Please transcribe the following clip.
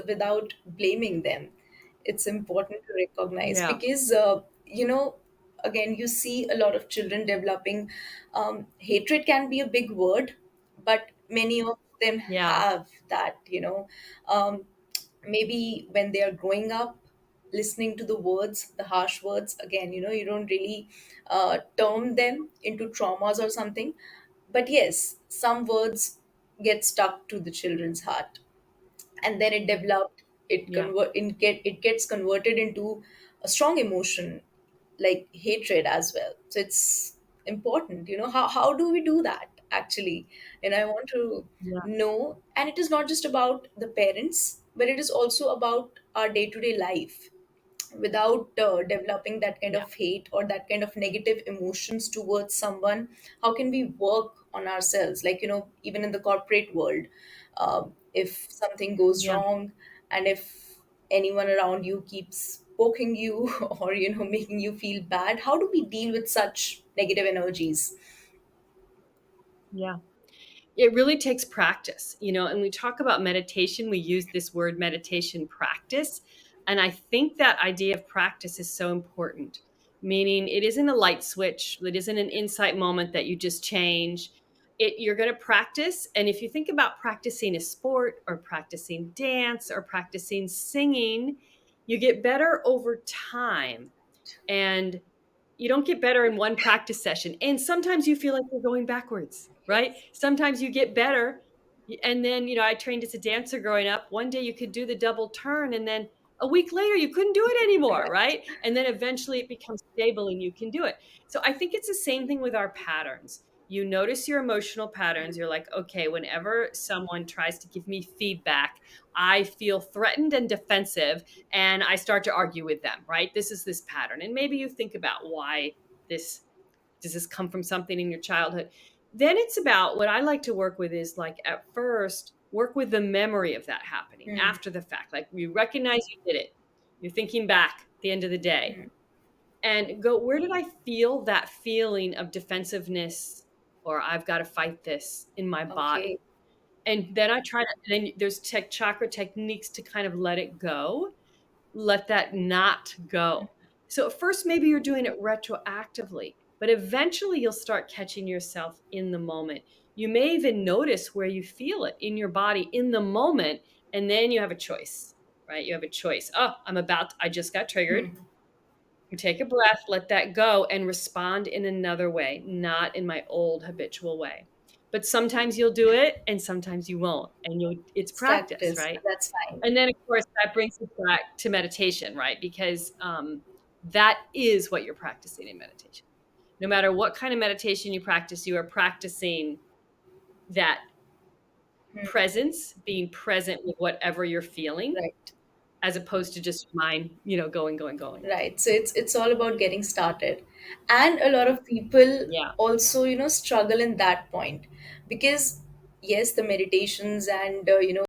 without blaming them. It's important to recognize Yeah. because, again, you see a lot of children developing hatred can be a big word, but many of them Yeah. have that, maybe when they are growing up, listening to the words, the harsh words, again, you don't really term them into traumas or something, but yes, some words get stuck to the children's heart, and then it developed, Yeah. it gets converted into a strong emotion like hatred as well. So it's important, how do we do that actually? And I want to Yeah. know, and it is not just about the parents, but it is also about our day-to-day life. Without developing that kind Yeah. of hate or that kind of negative emotions towards someone, how can we work on ourselves, like, even in the corporate world? If something goes Yeah. wrong, and if anyone around you keeps poking you or making you feel bad, how do we deal with such negative energies? Yeah. It really takes practice, and we talk about meditation, we use this word meditation practice. And I think that idea of practice is so important, meaning it isn't a light switch, it isn't an insight moment that you just change. You're going to practice. And if you think about practicing a sport or practicing dance or practicing singing, you get better over time. And you don't get better in one practice session. And sometimes you feel like you're going backwards, right? Yes. Sometimes you get better. And then, I trained as a dancer growing up. One day you could do the double turn, and then a week later you couldn't do it anymore, Right. right? And then eventually it becomes stable and you can do it. So I think it's the same thing with our patterns. You notice your emotional patterns. You're like, okay, whenever someone tries to give me feedback, I feel threatened and defensive, and I start to argue with them, right? This is this pattern. And maybe you think about why this does this come from something in your childhood. Then it's about what I like to work with is like at first, work with the memory of that happening Hmm. after the fact. Like you recognize you did it. You're thinking back at the end of the day Hmm. and go, where did I feel that feeling of defensiveness or I've got to fight this in my Okay. body? And then I try to, then there's chakra techniques to kind of let it go, let that not go. So at first, maybe you're doing it retroactively, but eventually you'll start catching yourself in the moment. You may even notice where you feel it in your body in the moment, and then you have a choice, right? You have a choice. Oh, I just got triggered. Hmm. You take a breath, let that go, and respond in another way, not in my old habitual way. But sometimes you'll do it and sometimes you won't. And it's It's practice, practice, right? that's fine. And then, of course, that brings us back to meditation, right? Because that is what you're practicing in meditation. No matter what kind of meditation you practice, you are practicing that presence, being present with whatever you're feeling, Right. as opposed to just your mind, going, going, going. Right. So it's all about getting started. And a lot of people Yeah. also, struggle in that point because yes, the meditations and